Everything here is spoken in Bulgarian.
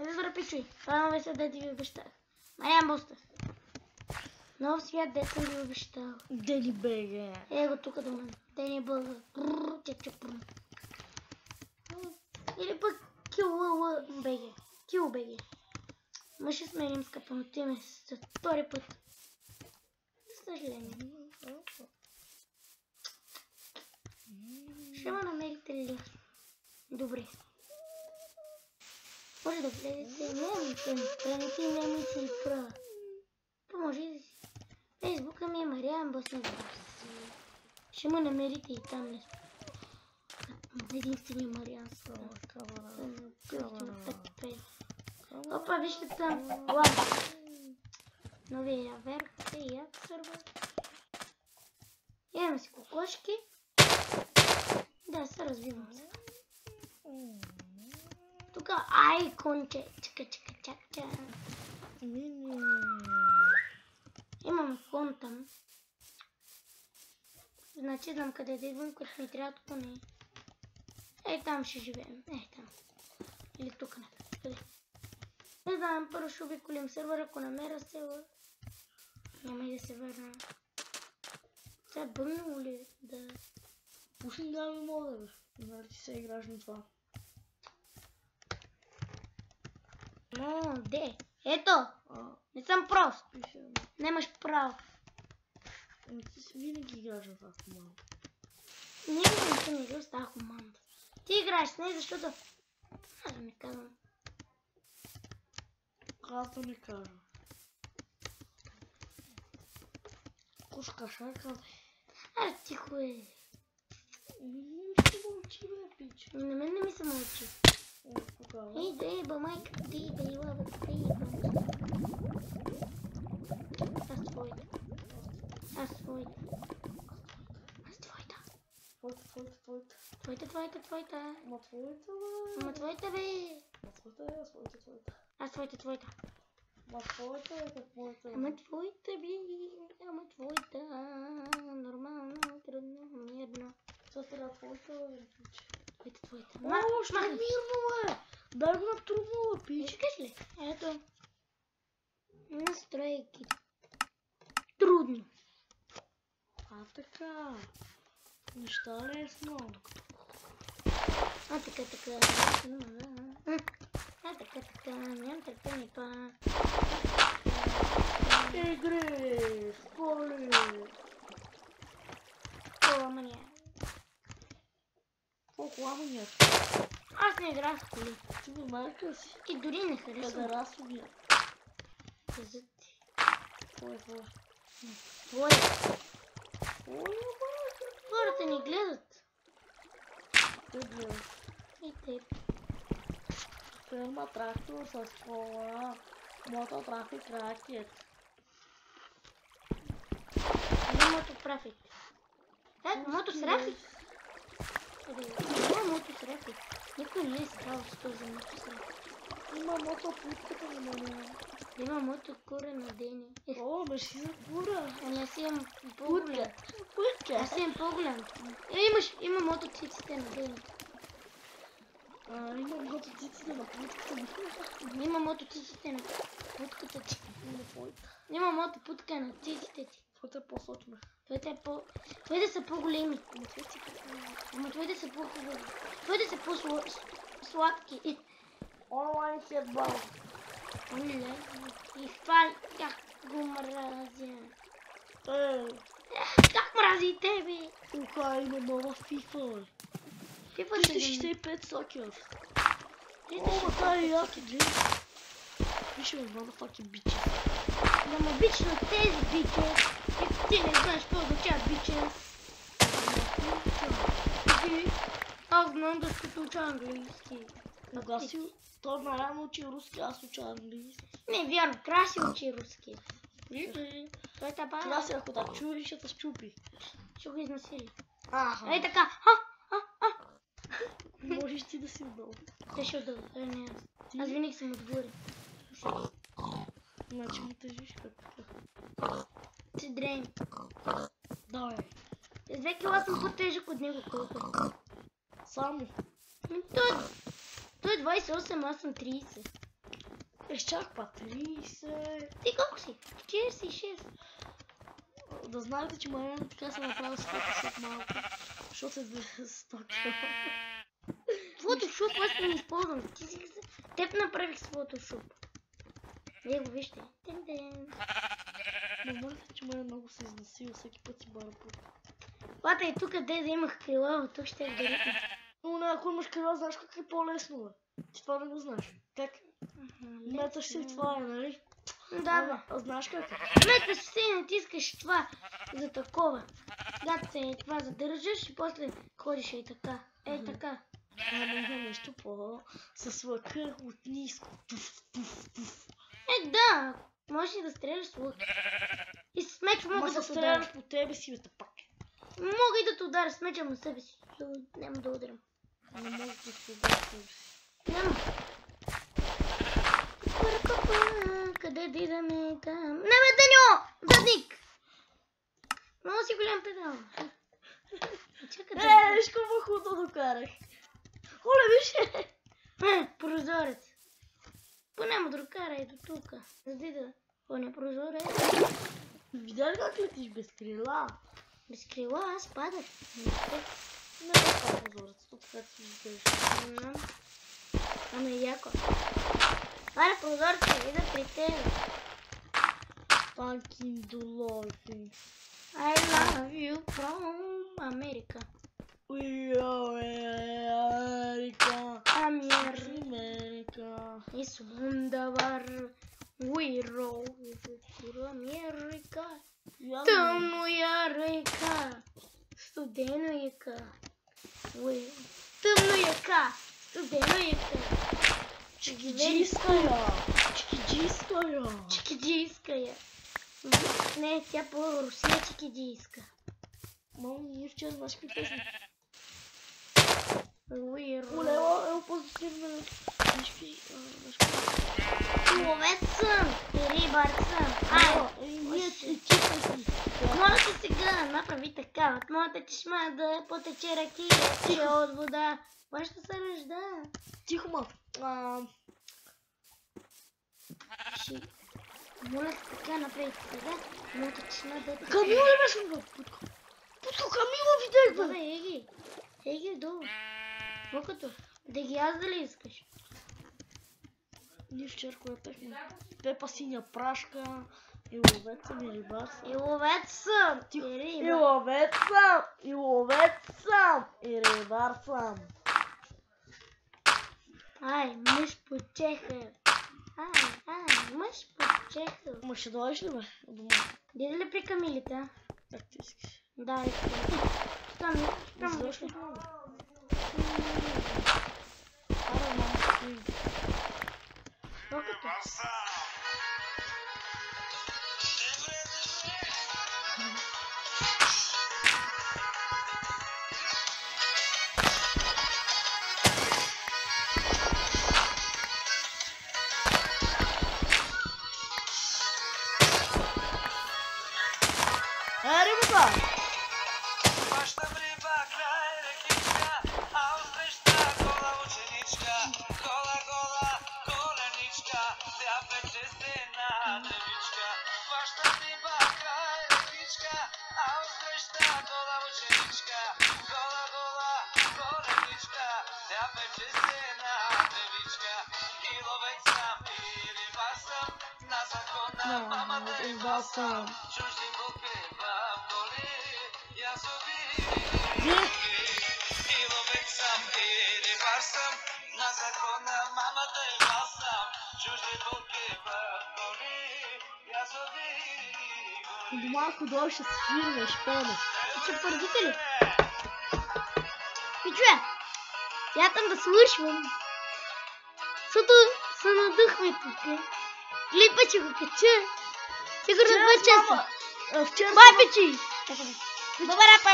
Разбира, пичуй. Това новия свят, дете ви обещах. Мариан Бостев. Нов свят, дете съм ви обещал. Дени беге. Его тук до мен. Дени бъга. Или пък Кил Кил беге. Ма ще сменим скъпаното име за втори път. Съжаление. Ще ме намерите ли? Добре. Може да влезете на страници и немици и права. Поможе да си. Фейсбука ми е Мариан Бостев. Ще ме намерите и там нещо. Единствения Мариан Слава. Опа, вижте там. Ламба. Новия верх и як сърва. Имаме си кокошки. Да, се развивам се. Тук айконче. Чака. Имам кон там. Значи знам къде да идвам, като ми трябва коне. Ей там ще живеем. Ей там. Или тук не. Къде? Не знам, първо ще обиколим сервера, ако намеря села. Няма и да се върна. Сега бъгнало ли да... Пусни да ми мода, бе. Нали ти се играш на това. Но, де? Ето! Не съм прост. Немаш право. Ти си винаги играш на това команда. Не съм играл с тази команда. Ти играеш с нея, защото... Аз не казвам. Аз да не кажа. Кошка шарка. Аре, тихо е. Ще мълчи, бе, пич. На мен не ми се мълчи. Ей, да еба, майка, да еба, елава, да еба. Аз твоята. Аз твоята. Аз твоята. Твоята. Ама твоята, бе. Ама твоята, бе. Аз твоята. Ама твоята е как моята. Ама твоята, бе. Ама твоята. Нормално, трудно, мирно. Това трябва твоята, бе, пич. Твоята. О, ще мирно, бе. Дай го на трудно, бе, пич. Искаш ли? Ето. Настройки. Трудно. А така. Неща лесно. А така. Нямам търпение па. Игри, коли. Мания. Колко ламания? Аз не играх с коли. Ти бе майка си. И дори не харесвам. Педерасовия. Казът ти. Твой. Твоя. Хората ни гледат. Те гледат. И теб. Фирма трактор с кола. Мототрафик ракет. Не мототрафик. Как? Мотосрафик? Няма мотосрафик. Никой не е стал с този мотосрафик. Има мотопутката на мене. Има мотокура на Дени. О, бе си за кура. Ами аз имам по-голям. Путка. Аз имам по-голям. Има мотоциците на Дени. Има мотоциците на путката ми. Има мотоциците на путката ти. Има твоята. Има мотопутка на циците ти. Твоята е по-сочна. Твоите са по-големи. Ама твоите са по-хубави. Твоите са по-сладки. Онлайн хедбал. Оле. И това как го мразя. Как мрази тебе? Уха, има нова FIFA, бе. FIFA 365 сокер. О, това е яки, джи. Виж ме, motherfucking bitches. Да ме бич на тези бичес. Ти не знаеш какво означава бичес. Аз знам да ще уча английски. Кога си... Той наравно учи руски, аз уча английски. Не, вярно, Краси учи руски. Той е табара. Краси, ако да чуеш, ще те щупи. Ще го изнасили. Аха. Ей така. Можеш ти да си отдолу. Те ще отдолу. Не, аз винаги съм отгоре. Значи му тежиш как. Ти дрени. Давай. С 2 кила съм по-тежък от него, колко. Само. Той е 28, аз съм 30. Изчаква 30. Ти колко си? 46. Да знаете, че Мариана така се направи с фотошоп малко. Защото е за 100 кг. Фотошоп аз не използвам. Теб направих с фотошоп. Вие го вижте. Не знаете, че Мариана много се изнасила, всеки път си бара по. Пата и тук къде да имах крила, тук ще е директно. Но не, ако имаш крила, знаеш как е по-лесно, бе. Ти това не го знаеш. Как? Меташ си това, нали? Да, А знаеш как е? меташ се и натискаш това за такова. Когато се това задържаш и после ходиш и така. Ей така. Не, нещо по с лъка от ниско. Е, да. Можеш и да стреляш с лък. И с меч мога да те стрелям ударя. по тебе си, бе, пак. Мога и да те ударя с меча на себе си. Няма да ударям. Не мога да се ударя себе си. Няма. Къде да идаме там? Не бе, Даньо! Задник! Много си голям педал. Чакай да... Виж какво хубаво докарах. Оле, виж! Прозорец. Поне му докарай до тук. Зади да... Поне прозорец. Видя ли как летиш без крила? Без крила аз падах. Не е това прозорец, тук как си изглежда. Ами яко. Аре, прозорец, ида при тебе. Fucking dolphin. I love you from America. We are America. America. Is wunderbar. We roll to America. Тъмно ярека. Студено яка. Тъмно яка. Студено яка. Чикиджийская. Чикиджийская. Чикиджийская. Не, тя по-русия чикиджийска. Мамо, не вчера знаеш какви песни. Оле, Ево позитивно. ловец съм и рибар съм. Ние екипа си. Моля ти сега, направи така. От моята чешма да потече ракия от вода. Кога ще се ръжда? Тихо, ма. Моля ти така, направи сега. Моята чешма да потече. Камила ли беше ме? Путко Камила видях, бе. Добре, еги. Еги долу. Колкото. Да ги аз дали искаш? Ние вчера кое пехме. Пепа синя прашка. И ловец съм и рибар съм. И ловец съм. И ловец съм. И ловец съм. И рибар съм. Ай, мъж по чеха. Мъж по чеха. Ма ще дойдеш ли, бе? Дома. Дида ли при Камилите? Как ти искаш? Да, искам. Защо ли? Аре, мамо, Колкото? Рибата! Хващам риба край рекичка, а усреща гола ученичка. Гола коленичка, тя пече стена девичка. Хващам риба край рекичка, а усреща гола ученичка. Гола коленичка, тя пече стена девичка. И ловец съм, и рибар съм, на закона мамата и басам. Чужди булки в коли, язови. И ловец съм, и рибар съм, на закона мамата и басам. Чужди булки в коли, язови. До малко долу ще свирнеш, пълно. Ще пърдите ли? Пичуя, смятам да свършвам. Защото се надъхме тук. Клипа, че го кача. Сигурно 2 часа. Вчера Бай, печи! Добре, па.